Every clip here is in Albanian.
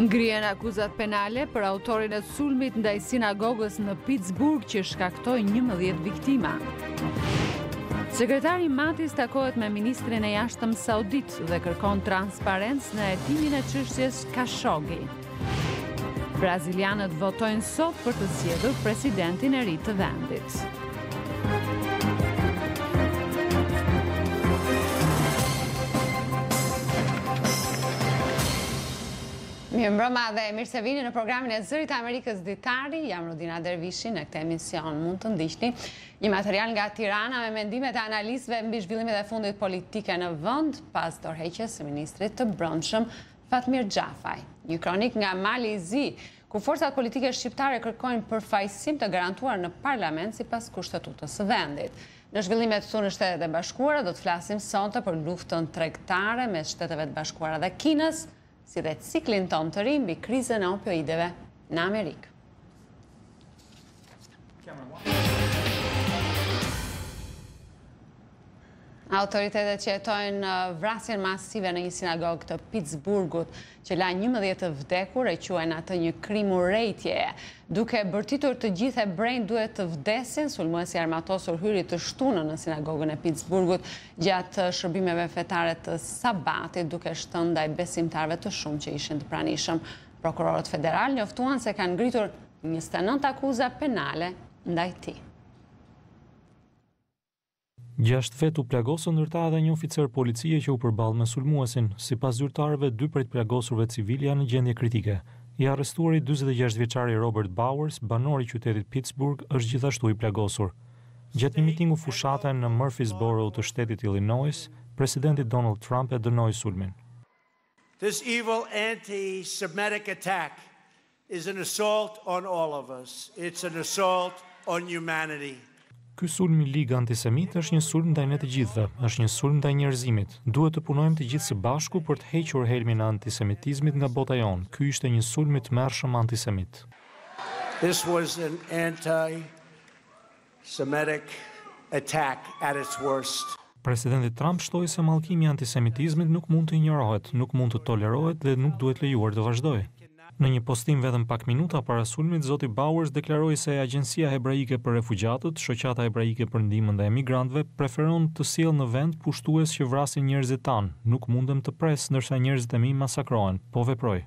Ngrihen akuzat penale për autorin e sulmit ndaj sinagogës në Pittsburgh që shkaktoi 11 viktima. Sekretari Matis takohet me ministrin e jashtëm saudit dhe kërkon transparencë në hetimin e çështjes Khashoggi. Brazilianët votojnë sot për të zgjedhur presidentin e ri të vendit. Mirëmbrëma dhe mirë se vini në programin e Zërit Amerikës Ditari. Jam Rodina Dervishi. Në këtë emision mund të ndiqni një material nga Tirana me mendimet e analistëve mbi zhvillimet e fundit politike në vend pas dorëheqjes së ministrit të brendshëm Fatmir Xhafaj. Një kronik nga Mali i Zi, ku forcat politike shqiptare kërkojnë përfaqësim të garantuar në parlament sipas kushtetutës së vendit. Në zhvillimet këtu në Shtetet e Bashkuara do të flasim sonte për luftën tregtare mes Shteteve të Bashkuara dhe Kinës, si dhe ciklin ton të ri mbi krizën e opioideve në Amerikë. Autoritetet që hetojnë vrasjen masive në një sinagogë të Pittsburghut që la 11 të vdekur e quajnë atë një krim urrejtjeje. Duke bërtitur të gjithë hebrejt duhet të vdesin, sulmuesi armatosur hyri të shtunën në sinagogën e Pittsburghut gjatë shërbimeve fetare të sabatit, duke shtënë ndaj besimtarëve të shumë që ishin të pranishëm. Prokurorët federal njoftuan se kanë ngritur 29 akuza penale ndaj tij. 6 vet u plagosën ndërta edhe një oficer policie që u përball me sulmuesin. Sipas zyrtarëve, 2 prej plagosurve civil janë në gjendje kritike. I arrestuari 46 vjeçari Robert Bowers, banor i qytetit Pittsburgh, është gjithashtu i plagosur. Gjatë një mitingu fushate në Murfreesboro të shtetit Illinois, presidenti Donald Trump e dënoi sulmin. This evil anti-Semitic attack is an assault on all of us. It's an assault on humanity. Ky sulm i Ligë Antisemite është një sulm ndaj ne të gjithëve, është një sulm ndaj njerëzimit. Duhet të punojmë të gjithë së bashku për të hequr helmin e antisemitizmit nga bota jonë. Ky ishte një sulm i tmerrshëm antisemit. This was an anti-Semitic attack at its worst. Presidenti Trump shtoi se mallkimi i antisemitizmit nuk mund të injorohet, nuk mund të tolerohet dhe nuk duhet lejuar të vazhdojë. Në një postim vetëm pak minuta para sulmit, zoti Bowers deklaroi se Agjencia Hebraike për Refugjatët, Shoqata Hebraike për Ndihmën ndaj emigrantëve, preferon të sjellë në vend pushtues që vrasin njerëzit tanë. Nuk mundem të pres ndërsa njerëzit e mi masakrohen, po veproj.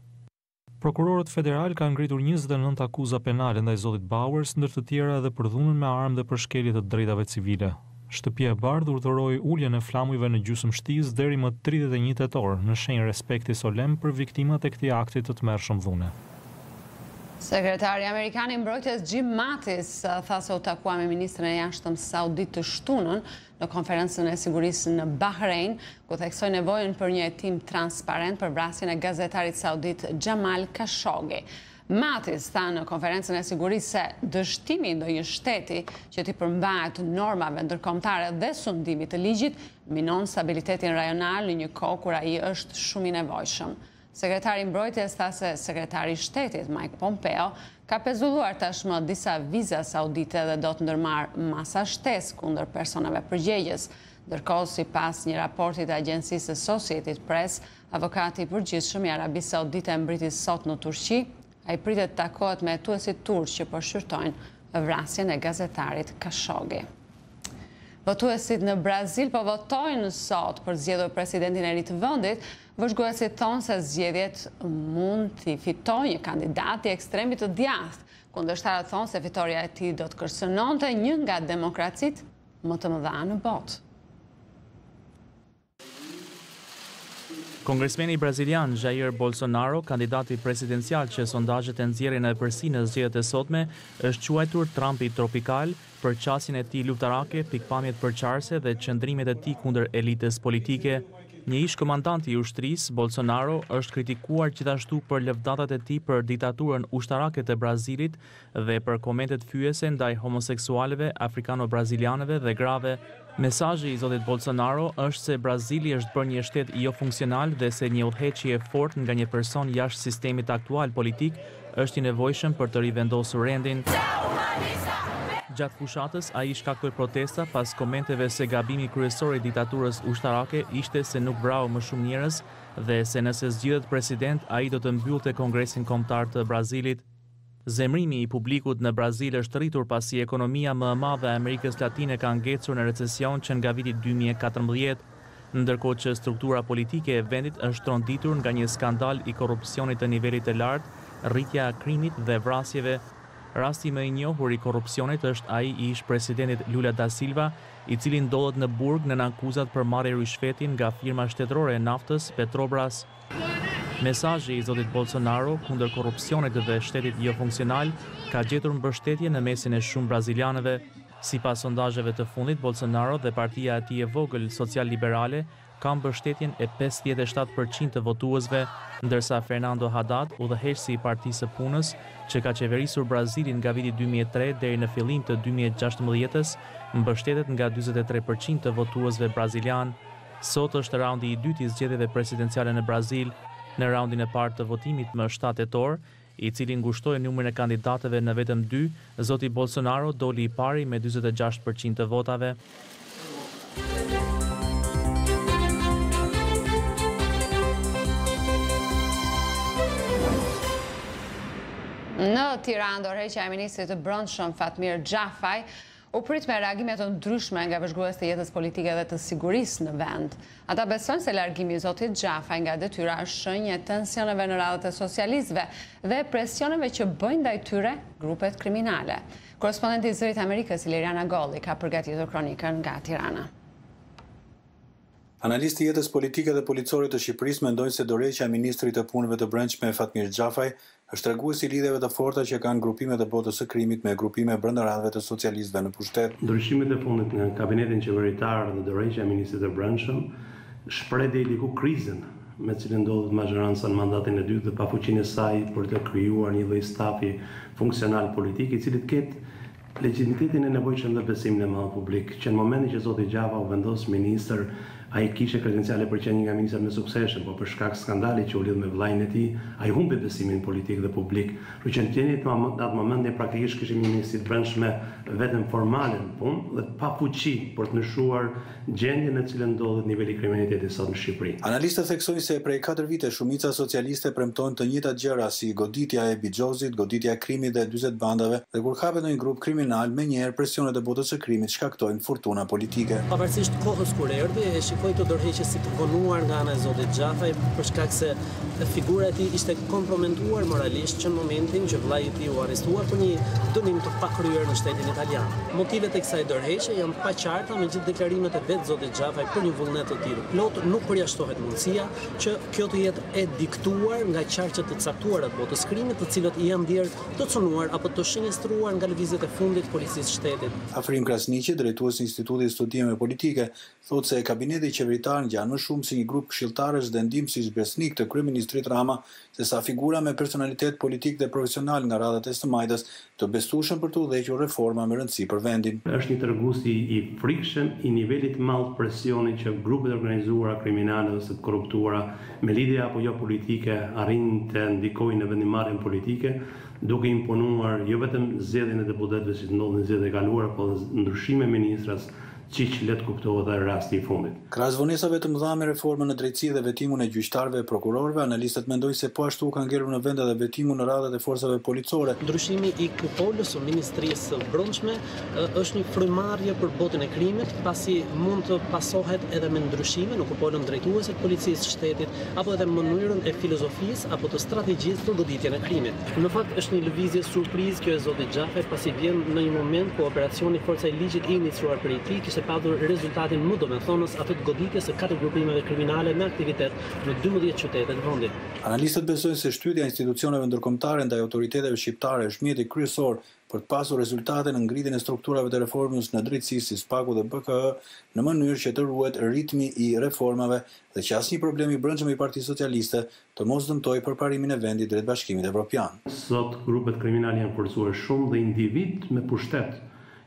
Prokurorët federal kanë ngritur 29 akuza penale ndaj zotit Bowers, ndër të tjera edhe për dhunën me armë dhe për shkelje të drejtave civile. Shtëpia e Bardhë urdhëroi uljen e flamujve në gjysmështisë deri më 31 tetor, në shenjë respekti solemn për viktimat e këtij akti të tmerrshëm dhune. Sekretari Amerikan i Mbrojtjes Jim Mattis tha se u takua me ministrin e jashtëm saudit të shtunën në konferencën e sigurisë në Bahrein, ku theksoi nevojën për një hetim transparent për vrasjen e gazetarit saudit Jamal Khashoggi. Mattis tha në konferencën e sigurisë se dështimi i ndonjë shteti që t'i përmbahet normave ndërkombëtare dhe sundimit të ligjit minon stabilitetin rajonal në një kohë kur ai është shumë i nevojshëm. Sekretari i Mbrojtjes tha se sekretari i shtetit Mike Pompeo ka pezulluar tashmë disa viza saudite dhe do të ndërmarrë masa shtesë kundër personave përgjegjës. Ndërkohë, sipas një raporti të agjencisë Associated Press, avokati i përgjithshëm i Arabisë Saudite mbriti sot në Turqi. Ai pritet të takohet me hetuesit turq që po shqyrtojnë vrasjen e gazetarit Khashoggi. Votuesit në Brazil po votojnë sot për zgjedhur presidentin e ri të vendit. Vëzhguesit thonë se zgjedhjet mund t'i fitojë një kandidat i ekstremit të djathtë. Kundërshtarët thonë se fitoria e tij do të kërcënonte një nga demokracitë më të mëdha në botë. Kongresmeni brazilian Jair Bolsonaro, kandidati presidencial që sondazhet e nxjerrin edhe përsi në zgjedhjet e sotme, është quajtur Trumpi tropikal për qasjen e tij luftarake, pikpamjet përçarëse dhe qëndrimet e tij kundër elitës politike. Një ish komandant i ushtrisë, Bolsonaro është kritikuar gjithashtu për lëvdatat e tij për diktaturën ushtarake të Brazilit dhe për komentet fyese ndaj homoseksualëve, afrikano-brazilianëve dhe grave Mesazhi i zotit Bolsonaro është se Brazili është bërë një shtet jo funksional dhe se një udhëheqje fort nga një person jashtë sistemit aktual politik është i nevojshëm për të rivendosur rendin. Gjatë fushatës, ai shkaktoi protesta pas komenteve se gabimi kryesor i diktaturës ushtarake ishte se nuk vrau më shumë njerëz dhe se nëse zgjidhet president, ai do të mbyllte Kongresin Kombëtar të Brazilit. Zemrimi i publikut në Brazil është rritur pasi ekonomia më e madhe e Amerikës Latine ka ngecur në recesion që nga viti 2014, ndërkohë që struktura politike e vendit është tronditur nga një skandal i korrupsionit të nivelit të lartë, rritja e krimit dhe vrasjeve. Rasti më i njohur i korrupsionit është ai i ish-presidentit Lula da Silva, i cili ndodhet në burg nën akuzat për marrje rishfetin nga firma shtetërore e naftës Petrobras. Mesazhi i zotit Bolsonaro kundër korrupsionit dhe shtetit jo funksional ka gjetur mbështetje në mesin e shumë brazilianëve. Sipas sondazheve të fundit, Bolsonaro dhe partia e tij e vogël social-liberale ka mbështetjen e 57% të votuesve, ndërsa Fernando Haddad, udhëheqësi i Partisë së Punës, që ka qeverisur Brazilin nga viti 2003 deri në fillim të 2016-s, mbështetet nga 43% të votuesve brazilian. Sot është raundi i dytë i zgjedhjeve presidenciale në Brazil. Në raundin e parë të votimit më 7 tetor, i cili ngushtoi numrin e kandidatëve në vetëm 2, zoti Bolsonaro doli i pari me 46% të votave. Në Tiranë, dorëheqja e ministrit të Brendshëm Fatmir Xhafaj u prit me reagime të ndryshme nga vëzhgues të jetës politike dhe të sigurisë në vend. Ata besojnë se largimi i zotit Xhafaj nga detyra është shenjë e tensioneve në radhët e socialistëve dhe presioneve që bëjnë ndaj tyre grupet kriminale. Korrespondenti i Zërit Amerikës Iliriana Golli ka përgatitur kronikën nga Tirana. Analistë i jetës politike dhe policorit të Shqipërisë mendojnë se dorëheqja e ministrit të punëve të brendshme Fatmir Xhafaj është treguesi i lidhjeve të forta që kanë grupimet e botës së krimit me grupime brenda radhëve të socialistëve në pushtet. Ndryshimet e fundit nga kabinetin qeveritar dhe dorëheqja e ministrit të brendshëm shpreh deri diku krizën me cilën ndodhet majoranca në mandatin e dytë dhe pafuqinë e saj për të krijuar një lloj stafi funksional politik i cili të ketë legitimitetin e nevojshëm dhe besimin e madh publik, që në momentin që zoti Xhafa u vendos ministër, ai kishte kredenciale për qenë një nga ministrat më suksesshëm, por për shkak skandalit që u lidh me vllain e tij, ai humbi besimin politik dhe publik. Kështu që në atë moment ne praktikisht kishim një ministri të brendshme vetëm formale në punë dhe pa fuqi për të ndryshuar gjendjen në cilën ndodhet niveli i kriminalitetit sot në Shqipëri. Analistët theksojnë se prej 4 vite shumica socialiste premtojnë të njëjtat gjëra si goditja e Bixhozit, goditja e krimit dhe 40 bandave, dhe kur hapet një grup kriminal, menjëherë presionet e botës së krimit shkaktojnë fortuna politike. Pavarësisht kohës kur erdhi, e shikoi të dorëheqjes si të vonuar nga ana e zotit Xhafaj për shkak se figura e tij ishte komprometuar moralisht që në momentin që vllai i tij u arrestuar për një dënim të pakryer në shtetin italian. Motivet e kësaj dorëheqje janë pa qarta me gjithë deklarimet e vet zotit Xhafaj për një vullnet të tillë plot, nuk përjashtohet mundësia që kjo të jetë e diktuar nga qarqet të caktuara të botës krimit, të cilët janë ndjerë të cënuar apo të shenjastruar nga lëvizjet e fundit të policisë shtetit. Afrim Krasniqi, drejtuesi i Institutit të Studimeve Politike, thotë se kabineti qeveritar ngjan më shumë si një grup këshilltarësh dhe ndihmësish besnik të kryeministrit Rama, sesa figura me personalitet politik dhe profesional nga radhat e së majtës, të besueshëm për të udhëhequr reforma me rëndësi për vendin. Është një tregues i frikshëm i nivelit të madh presioni që grupet e organizuara kriminale ose të korruptuara me lidhje apo jo politike arrin të ndikojnë në vendimarrjen politike, duke imponuar jo vetëm zgjedhjen e deputetëve si ndodhi në zgjedhjet e kaluara, por ndryshime ministras, qiq let kuptohet edhe rasti i fundit. Krahas vonesave të mëdha me reformën në drejtësi dhe vetimun e gjyqtarëve e prokurorëve, analistët mendojnë se po ashtu ka ngelur në vend edhe vetimun në radhat e forcave policore. Ndryshimi i kupolës së Ministrisë së Brendshme është një frymarrje për botën e krimit, pasi mund të pasohet edhe me ndryshime në kupolën drejtuese të policisë së shtetit, apo edhe mënyrën e filozofisë apo të strategjisë për goditjen e krimit. Në fakt është një lëvizje surprizë kjo e zotit Xhafaj, pasi vjen në një moment ku operacioni forca e ligjit i iniciuar për i tij kishte padur rezultatin më domethënës atë të goditjes së 4 grupimeve kriminale me aktivitet në 12 qytete të vendit. Analistët besojnë se shtytja e institucioneve ndërkombëtare ndaj autoriteteve shqiptare është mjeti kryesor për të pasur rezultate në ngritjen e strukturave të reformës në drejtësi si SPAK-u dhe BKH në mënyrë që të ruhet ritmi i reformave dhe që asnjë problem i brendshëm i Partisë Socialiste të mos dëmtojë përparimin e vendit drejt Bashkimit Evropian. Sot grupet kriminale janë forcuar shumë dhe individ me pushtet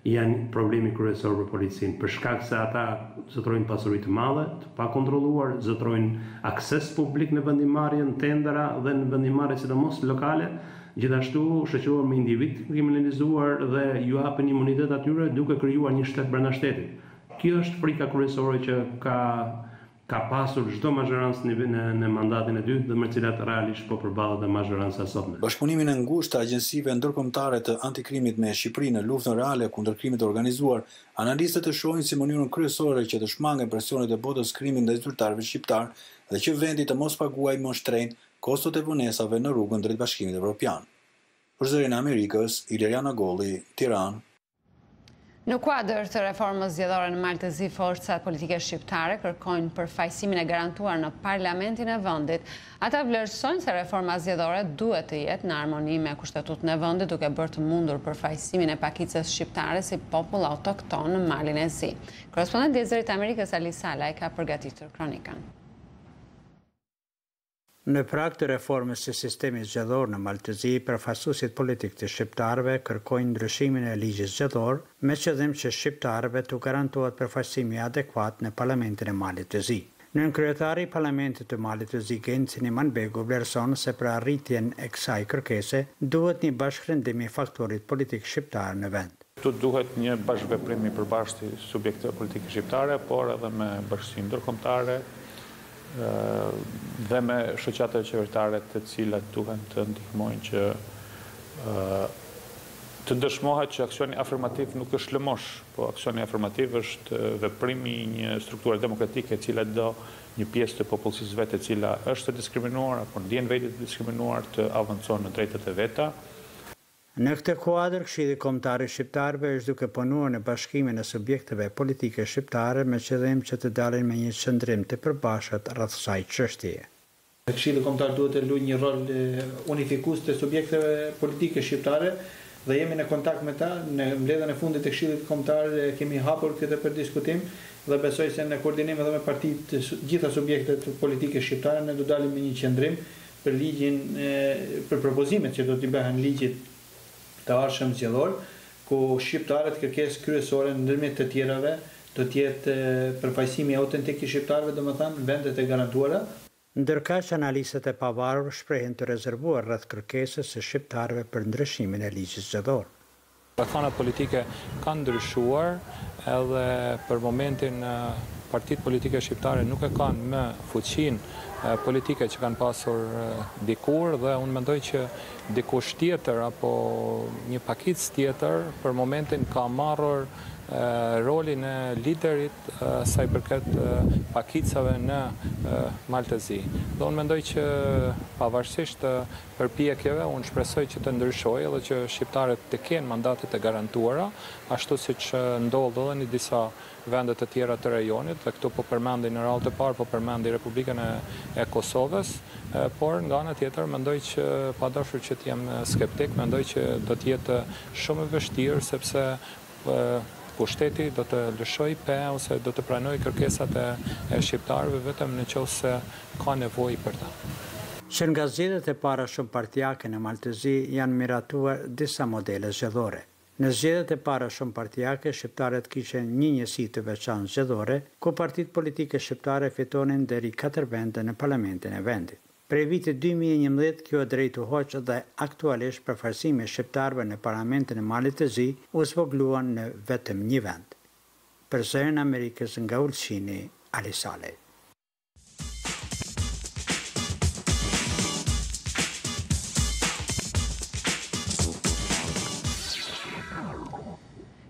janë problemi kryesor për policinë, për shkak se ata zotërojnë pasuri të madhe, të pakontrolluar, zotërojnë akses publik në vendimarrjen, tendera dhe në vendimarrje sidomos lokale, gjithashtu shoqëruar me individ kriminalizuar dhe ju hapen imunitet atyre duke krijuar një shtet brenda shtetit. Kjo është frika kryesore që ka pasur çdo mazhorancë në mandatin e dytë dhe me cilat realisht po përballet dhe mazhoranca sotme. Bashkëpunimin e ngushtë të agjensive ndërkombëtare të antikrimit me Shqipërinë në luftën reale kundër krimit të organizuar, analistët e shohin si mënyrën kryesore që të shmangen presionet e botës krimit ndaj zyrtarëve shqiptar dhe që vendi të mos paguajë më shtrenjtë kostot e vonesave në rrugën drejt Bashkimit Evropian. Për Zërin e Amerikës, Ileriana Golli, Tiranë. Në kuadër të reformës zgjedhore në Maltezi, forcat politike shqiptare kërkojnë përfaqësimin e garantuar në parlamentin e vendit. Ata vlerësojnë se reforma zgjedhore duhet të jetë në harmoni me kushtetutën e vendit, duke bërë të mundur përfaqësimin e pakicës shqiptare si popull autokton në Malin e Zi. Korrespondenti i Zërit Amerikës Ali Salaj ka përgatitur kronikën. Në prag të reformës së sistemit zgjedhor në Maltezi, përfaqësuesit politik të shqiptarëve kërkojnë ndryshimin e ligjit zgjedhor me qëllim që shqiptarëve t'u garantohet përfaqësimi adekuat në parlamentin e Malit të Zi. Nënkryetari i parlamentit të Malit të Zi, Gencini Manbegu, vlerëson se për arritjen e kësaj kërkese duhet një bashkërendim i faktorit politik shqiptar në vend. Duhet një bashkëveprim i përbashkët të subjekteve politike shqiptare, por edhe me bashkësi ndërkombëtare dhe me shoqatat qeveritare të cilat duhen të ndihmojnë që të dëshmohet që aksioni afirmativ nuk është lëmosh, po aksioni afirmativ është veprimi i një strukture demokratike e cila do një pjesë të popullsisë vetë e cila është të diskriminuar apo ndjen veten të diskriminuar të avancon në drejtat e veta. Në këtë kuadër, Këshilli Kombëtar i Shqiptarëve është duke punuar në bashkimin e subjekteve politike shqiptare me qëllim që të dalin me një qëndrim të përbashkët rreth kësaj çështjeje. Këshilli Kombëtar duhet të luajë një rol unifikues të subjekteve politike shqiptare dhe jemi në kontakt me ta. Në mbledhjen e fundit të Këshillit Kombëtar kemi hapur këtë për diskutim dhe besoj se në koordinim edhe me partitë gjitha subjektet politike shqiptare ne do dalim me një qëndrim për ligjin për propozimet që do t'i bëhen ligjit të ardhshëm zgjedhor, ku shqiptarët kërkesë kryesore ndërmjet të tjerave do të jetë përfaqësimi autentik i shqiptarëve, domethënë vendet e garantuara. Ndërkaq analistët e pavarur shprehin të rezervuar rreth kërkesës së shqiptarëve për ndryshimin e ligjit zgjedhor. Rrethanat politike kanë ndryshuar edhe për momentin partitë politike shqiptare nuk e kanë më fuqinë politike që kanë pasur dikur dhe unë mendoj që dikush tjetër apo një pakicë tjetër për momentin ka marrur rolin e liderit sa i përket pakicave në Maltezi. Dhe unë mendoj që pavarësisht të përpjekjeve, unë shpresoj që të ndryshojë edhe që shqiptarët të kenë mandatet e garantuara, ashtu siç ndodh edhe në disa vendet të tjera të rajonit, dhe këtu po përmendi në radhë të parë, po përmendi Republikën e Kosovës, por nga ana tjetër mendoj që padyshim që të jem skeptik, mendoj që do të jetë shumë e vështirë sepse pushteti do të lëshoj ose do të pranoj kërkesat e shqiptarëve vetëm nëse ka nevojë për ta. Që nga zgjedhjet e para shumë partijake në Maltezi janë miratuar disa modele zgjedhore. Në zgjedhjet e para shumë partijake, shqiptarët kishin një njësi të veçantë zgjedhore, ku partitë politike shqiptare fitonin deri 4 vende në parlamentin e vendit. Prej vitit 2011, kjo e drejtu hoq dhe aktualisht përfaqësimi i shqiptarëve në parlamentin e Malit të Zi u zvogluan në vetëm një vend. Për Zërin e Amerikës nga Ulqini, Ali Salej.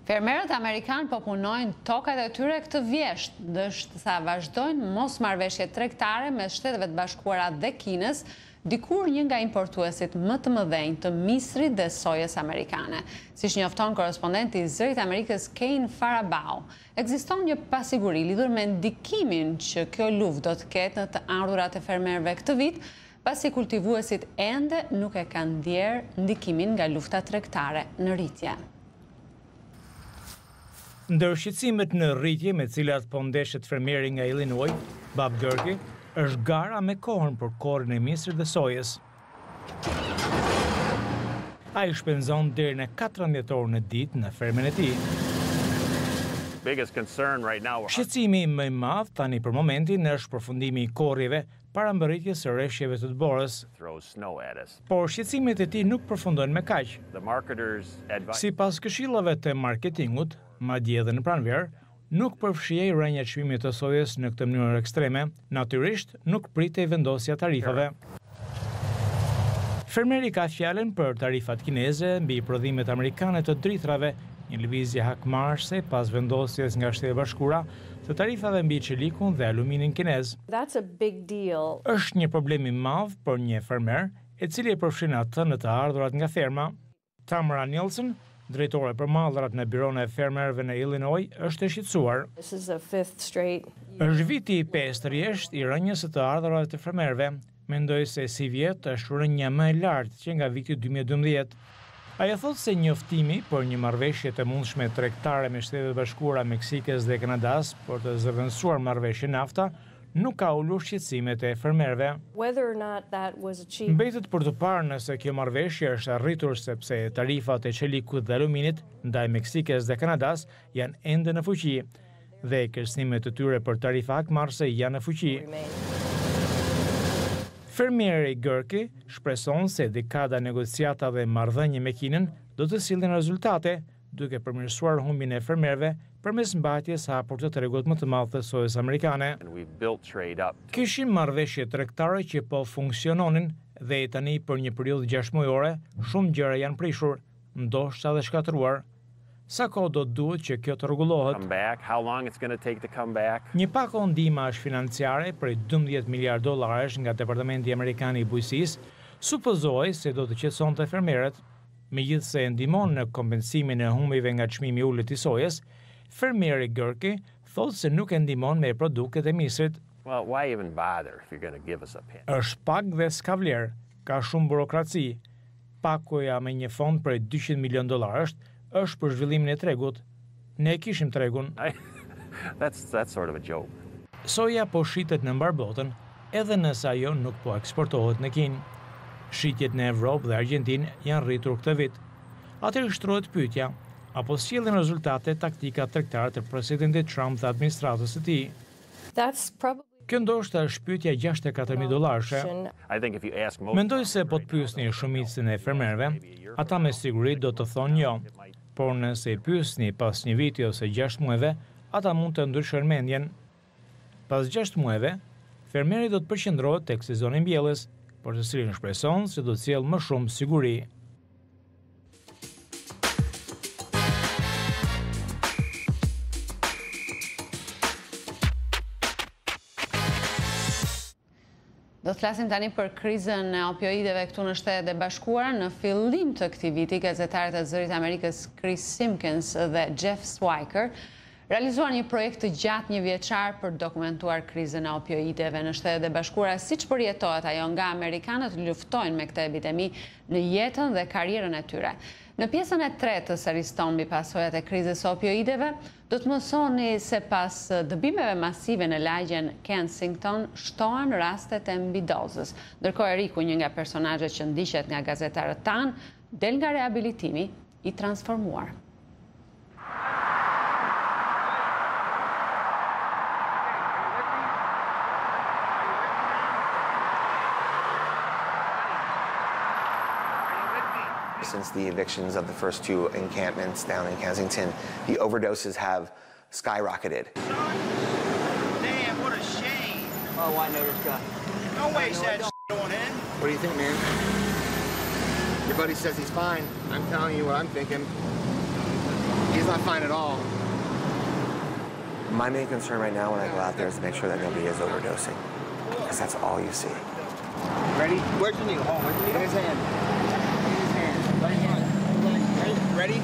Fermerët amerikanë po punojnë tokat e tyre këtë vjesht, ndërsa vazhdojnë mosmarrëveshjet tregtare mes Shteteve të Bashkuara dhe Kinës, dikur një nga importuesit më të mëdhenj të misrit dhe sojës amerikane. Siç njofton korrespondenti i Zërit Amerikës Kane Farabau, ekziston një pasiguri lidhur me ndikimin që kjo luftë do të ketë në të ardhurat e fermerëve këtë vit, pasi kultivuesit ende nuk e kanë ndjerë ndikimin nga lufta tregtare në rritje. Ndër shqetësimet në rritje me cilat po ndeshet fermeri nga Illinois, Bob Gerke, është gara me kohën për korrin e misrit dhe sojës. Ai shpenzon deri në 14 orë në ditë në fermën e tij. Shqetësimi më i madh tani për momentin është përfundimi i korrjeve para mbërritjes së rreshjeve të borës. Por shqetësimet e tij nuk përfundojnë me kaq. Sipas këshillave të marketingut, madje edhe në pranverë, nuk përfshihej rënja e çmimit të sojës në këtë mënyrë ekstreme, natyrisht nuk pritej vendosja tarifave. Fermeri ka fjalën për tarifat kineze mbi prodhimet amerikane të dritrave, një lëvizje hakmarrëse pas vendosjes nga Shtetet e Bashkuara të tarifave mbi çelikun dhe aluminin kinez. Është një problem i madh për një fermer, i cili e përfshin atë në të ardhurat nga ferma. Tamara Nielsen, drejtore për mallrat në Biron e Fermerëve në Illinois, është e shqetësuar. Është viti i 5 rresht i rënjes së të ardhurave të fermerëve. Mendoj se si vjet është rënja më e lartë që nga viti 2012. Ajo thotë se njoftimi për një marrëveshje të mundshme tregtare me Shtetet e Bashkuara, Meksikës dhe Kanadas për të zëvendësuar marrëveshjen NAFTA nuk ka ulur shqetësimet e fermerëve. Mbetet për të parë nëse kjo marrëveshje është arritur sepse tarifat e çelikut dhe aluminit ndaj Meksikës dhe Kanadas janë ende në fuqi dhe kërcënimet e tyre për tarifa hakmarrëse janë në fuqi. Fermieri Gërki shpreson se dekada negociata dhe marrëdhënie me Kinën do të sillin rezultate, duke përmirësuar humbin e fermerëve përmes mbajtjes së hapur të tregut më të madh të sojës amerikane. Kishim marrëveshje tregtare që po funksiononin dhe tani për një periudhë 6 mujore shumë gjëra janë prishur, ndoshta dhe shkatëruar. Sa kohë do duhet që kjo të rregullohet? Një pako ndihma financiare prej $12 miliardë nga Departamenti Amerikan i Bujqësisë supozohej se do të qetësonte fermerët. Megjithse ndihmon në kompensimin e humbive nga çmimi i ulët i sojës, fermieri Gërki thotë se nuk e ndihmon me produktet e misrit. Është pak dhe s'ka vlerë, ka shumë burokraci. Pakoja me një fond prej $200 milion është për zhvillimin e tregut. Ne kishim tregun. Soja po shitet në mbar botën, edhe nëse ajo nuk po eksportohet në Kinë. Shitjet në Evropë dhe Argjentinë janë rritur këtë vit. Atëherë shtrohet pyetja, apo sjellin rezultate taktika tregtare të presidentit Trump dhe administratës së tij? Kjo ndoshta është pyetja $64,000. Mendoj se po të pyesni shumicën e fermerëve, ata me siguri do të thonë jo. Por nëse i pyesni pas një viti ose 6 muajve, ata mund të ndryshojnë mendjen. Pas 6 muajve, fermeri do të përqendrohet tek sezoni mbjellës, por të cilin shpreson se do të sjellë më shumë siguri. Do të flasim tani për krizën e opioideve këtu në Shtetet e Bashkuara. Në fillim të këtij viti, gazetarët e Zërit Amerikës Chris Simpkins dhe Jeff Swiker realizuar një projekt të gjatë një vjeçar për dokumentuar krizën e opioideve në Shtetet e Bashkuara, siç përjetohet ajo nga amerikanët luftojnë me këtë epidemi në jetën dhe karrierën e tyre. Në pjesën e tretë të serisë tonë mbi pasojat e krizës së opioideve, do të mësoni se pas dëbimeve masive në lagjen Kensington shtohen rastet e mbidozës. Ndërkohë Eriku, një nga personazhet që ndiqet nga gazetarët tanë, del nga rehabilitimi i transformuar. Since the evictions of the first 2 encampments down in Kensington, the overdoses have skyrocketed. Damn, what a shame. Oh, I know this guy. No way he's had on him. What do you think, man? Your buddy says he's fine. I'm telling you what I'm thinking. He's not fine at all. My main concern right now when I go out there is to make sure that nobody is overdosing, because that's all you see. Ready? Where's the needle? Oh, where's the needle? In his hand. Right hand. Ready?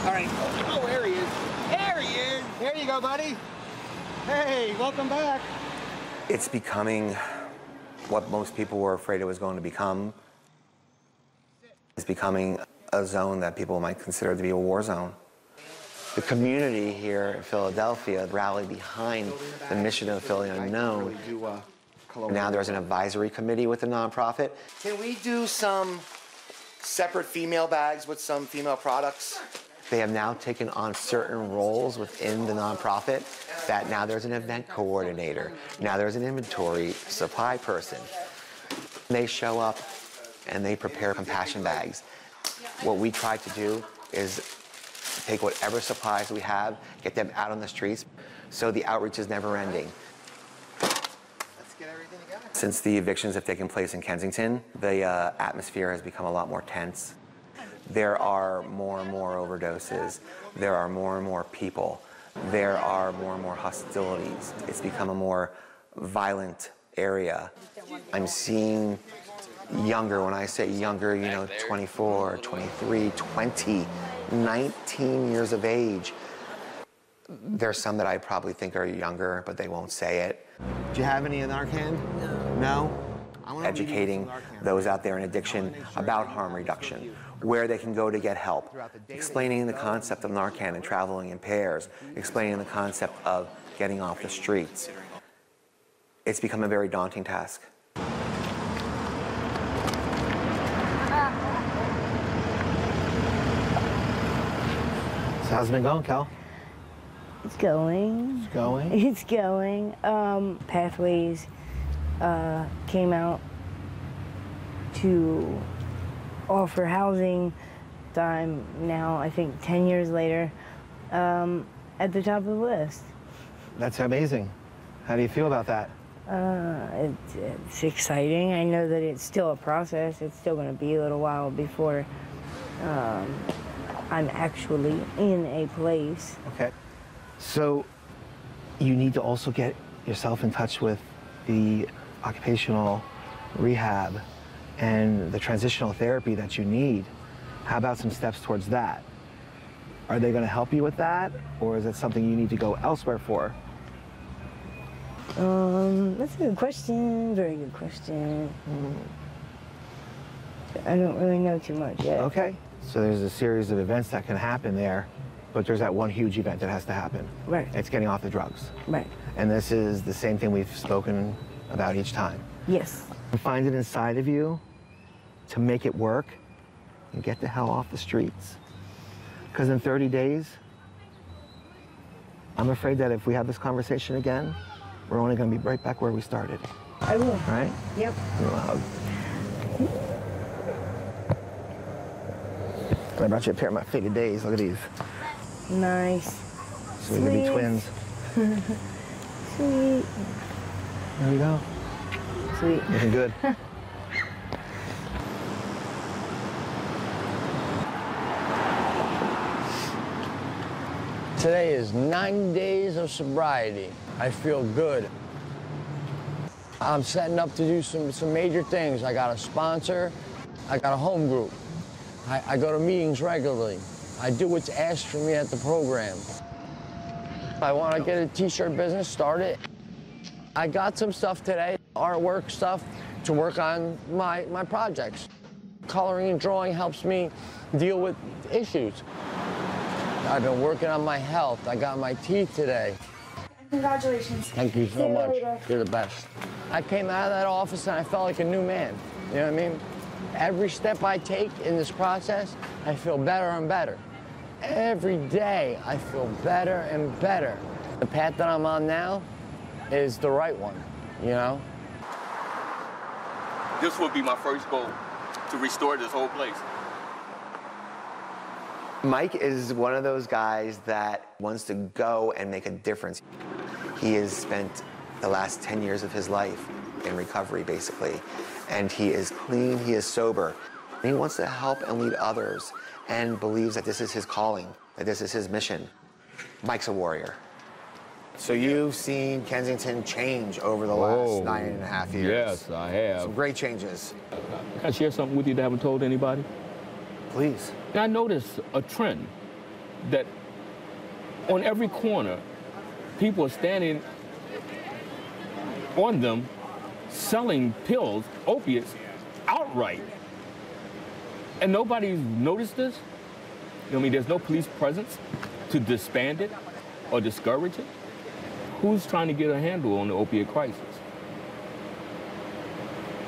All right. Oh, there he is. There he is. There you go, buddy. Hey, welcome back. It's becoming what most people were afraid it was going to become. It's becoming a zone that people might consider to be a war zone. The community here in Philadelphia rallied behind the mission of Philly Unknown. Now there's an advisory committee with the nonprofit. Can we do some separate female bags with some female products. They have now taken on certain roles within the nonprofit that now there's an event coordinator, now there's an inventory supply person. They show up and they prepare compassion bags. What we try to do is take whatever supplies we have, get them out on the streets, so the outreach is never ending. Since the evictions have taken place in Kensington, the atmosphere has become a lot more tense. There are more and more overdoses. There are more and more people. There are more and more hostilities. It's become a more violent area. I'm seeing younger, when I say younger, you know, 24, 23, 20, 19 years of age. There's some that I probably think are younger, but they won't say it. Do you have any in Narcan? No? Educating those out there in addiction about harm reduction, where they can go to get help, explaining the concept of Narcan and traveling in pairs, explaining the concept of getting off the streets. It's become a very daunting task. So how's it been going, Cal? It's going. It's going? It's going. Pathways came out to offer housing. I'm now, I think, 10 years later, at the top of the list. That's amazing. How do you feel about that? It's exciting. I know that it's still a process. It's still going to be a little while before I'm actually in a place. Okay. So you need to also get yourself in touch with the occupational rehab and the transitional therapy that you need. How about some steps towards that? Are they going to help you with that, or is it something you need to go elsewhere for? That's a good question. Very good question. I don't really know too much yet. Okay. So there's a series of events that can happen there, but there's that one huge event that has to happen. Right. It's getting off the drugs. Right. And this is the same thing we've spoken about each time. Yes. Find it inside of you to make it work and get the hell off the streets. Because in 30 days, I'm afraid that if we have this conversation again, we're only going to be right back where we started. I will. All right? Yep. I brought you a pair of my faded days. Look at these. Nice. So we could be twins. Sweet. There we go. Sweet. Looking good. Today is 9 days of sobriety. I feel good. I'm setting up to do some major things. I got a sponsor. I got a home group. I go to meetings regularly. I do what's asked from me at the program. I want to get a t-shirt business started. I got some stuff today, artwork stuff, to work on my projects. Coloring and drawing helps me deal with issues. I've been working on my health. I got my teeth today. Congratulations. Thank you so much. You're the best. I came out of that office and I felt like a new man. You know what I mean? Every step I take in this process, I feel better and better. Every day, I feel better and better. The path that I'm on now is the right one, you know? This would be my first goal, to restore this whole place. Mike is one of those guys that wants to go and make a difference. He has spent the last 10 years of his life in recovery, basically. And he is clean, he is sober. And he wants to help and lead others and believes that this is his calling, that this is his mission. Mike's a warrior. So you've seen Kensington change over the last 9.5 years. Yes, I have. Some great changes. Can I share something with you that I haven't told anybody? Please. I noticed a trend that on every corner, people are standing on them selling pills, opiates, outright. And nobody's noticed this. You know, I mean, there's no police presence to disband it or discourage it. Who's trying to get a handle on the opiate crisis?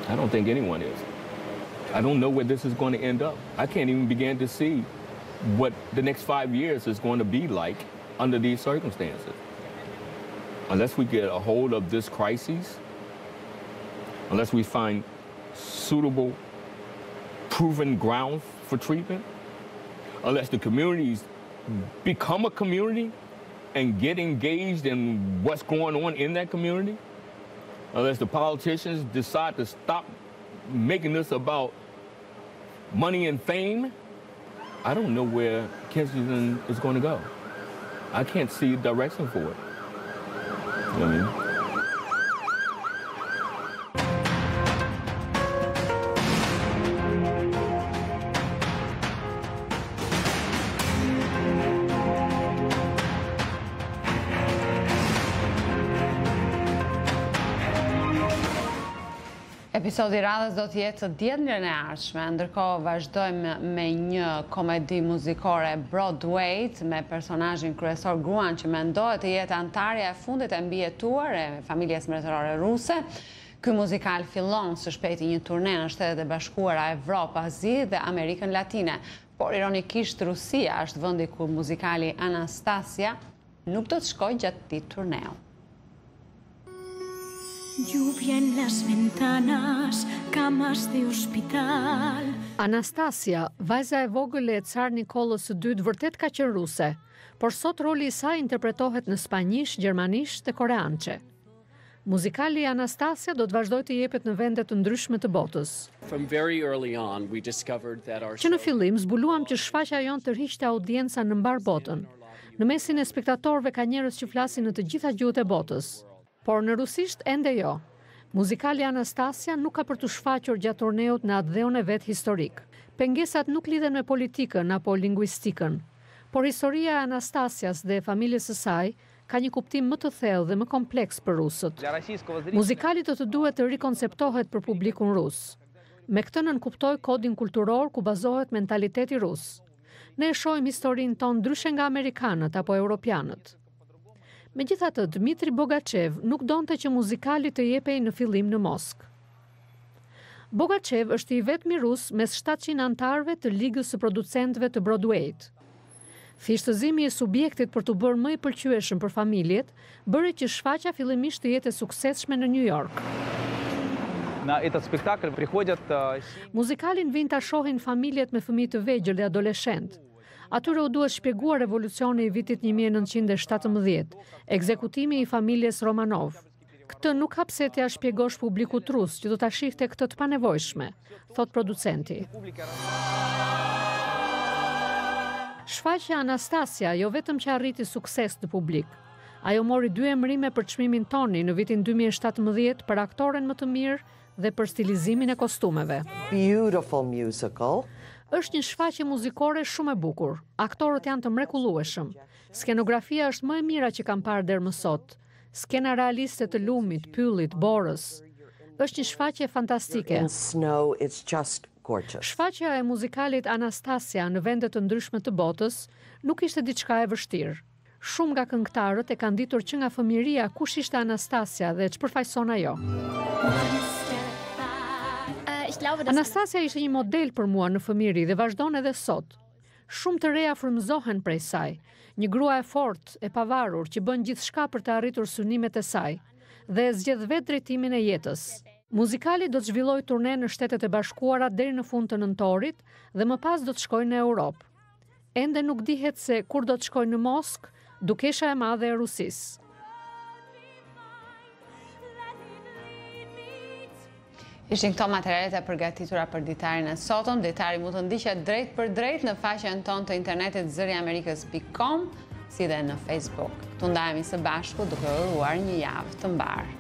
I don't think anyone is. I don't know where this is going to end up. I can't even begin to see what the next 5 years is going to be like under these circumstances. Unless we get a hold of this crisis, unless we find suitable, proven ground for treatment, unless the communities become a community and get engaged in what's going on in that community, unless the politicians decide to stop making this about money and fame, I don't know where Kensington is going to go. I can't see a direction for it. You know what I mean? Episodi i radhës do të jetë të dielën e ardhshme, ndërkohë vazhdojmë me një komedi muzikore Broadway me personazhin kryesor gruan që mendohet të jetë antarja e fundit e mbijetuar e familjes mbretërore ruse. Ky muzikal fillon së shpejti një turne në Shtetet e Bashkuara, Evropë, Azi dhe Amerikën Latine, por ironikisht Rusia është vendi ku muzikali Anastasia nuk do të shkojë gjatë këtij turneu. Lluvia en las ventanas, camas de hospital. Anastasia, vajza e vogël e Tsar Nikollës së dytë, vërtet ka qenë ruse, por sot roli i saj interpretohet në spanjisht, gjermanisht dhe koreançe. Muzikali Anastasia do të vazhdojë të jepet në vende të ndryshme të botës. Që në fillim zbuluam që shfaqja jonë tërhiqte audienca në mbar botën. Në mesin e spektatorëve ka njerëz që flasin në të gjitha gjuhët e botës. Por në rusisht ende jo. Muzikali Anastasia nuk ka për të shfaqur gjatë turneut në atë dheun e vet historik. Pengesat nuk lidhen me politikën apo lingvistikën, por historia e Anastasias dhe familjes së saj ka një kuptim më të thellë dhe më kompleks për rusët. Muzikali do të duhet të rikonceptohet për publikun rus. Me këtë nënkuptoj kodin kulturor ku bazohet mentaliteti rus. Ne e shohim historinë tonë ndryshe nga amerikanët apo europianët. Megjithatë, Dmitri Bogachev nuk donte që muzikali të jepej në fillim në Moskë. Bogachev është i vetmi rus mes 700 antarëve të ligës së producentëve të Broadwayt. Thjeshtëzimi i subjektit për të bërë më i pëlqyeshëm për familjet bëri që shfaqja fillimisht të jetë e suksesshme në New York. Muzikalin vijnë ta shohin familjet me fëmijë të vegjël dhe adoleshentë. Atyre u duhet shpjeguar revolucioni i vitit 1917, ekzekutimi i familjes Romanov. Këtë nuk ka pse t'ia shpjegosh publikut rus që do ta shihte këtë të panevojshme, thot producenti. Shfaqja Anastasia jo vetëm që arriti sukses në publik. Ajo mori 2 emrime për çmimin Tony në vitin 2017 për aktoren më të mirë dhe për stilizimin e kostumeve. Beautiful musical. Është një shfaqje muzikore shumë e bukur. Aktorët janë të mrekullueshëm. Skenografia është më e mira që kam parë deri më sot. Skena realiste të lumit, pyllit, borës. Është një shfaqje fantastike. Shfaqja e muzikalit Anastasia në vende të ndryshme të botës nuk ishte diçka e vështirë. Shumë nga këngëtarët e kanë ditur që nga fëmijëria kush ishte Anastasia dhe ç'përfaqëson ajo. Anastasia ishte një model për mua në fëmijëri dhe vazhdon edhe sot. Shumë të reja frymëzohen prej saj, një grua e fortë, e pavarur që bën gjithçka për të arritur synimet e saj dhe e zgjedh vetë drejtimin e jetës. Muzikali do të zhvillojë turne në Shtetet e Bashkuara deri në fund të nëntorit dhe më pas do të shkojë në Europë. Ende nuk dihet se kur do të shkojë në Moskë, dukesha e madhe e Rusisë. Ishin këto materialet e përgatitura për ditarin e sotëm. Ditari mund të ndiqet drejt për drejt në faqen tonë të internetit zëriamerikës.com, si dhe në Facebook. Këtu ndajemi së bashku duke uruar një javë të mbarë.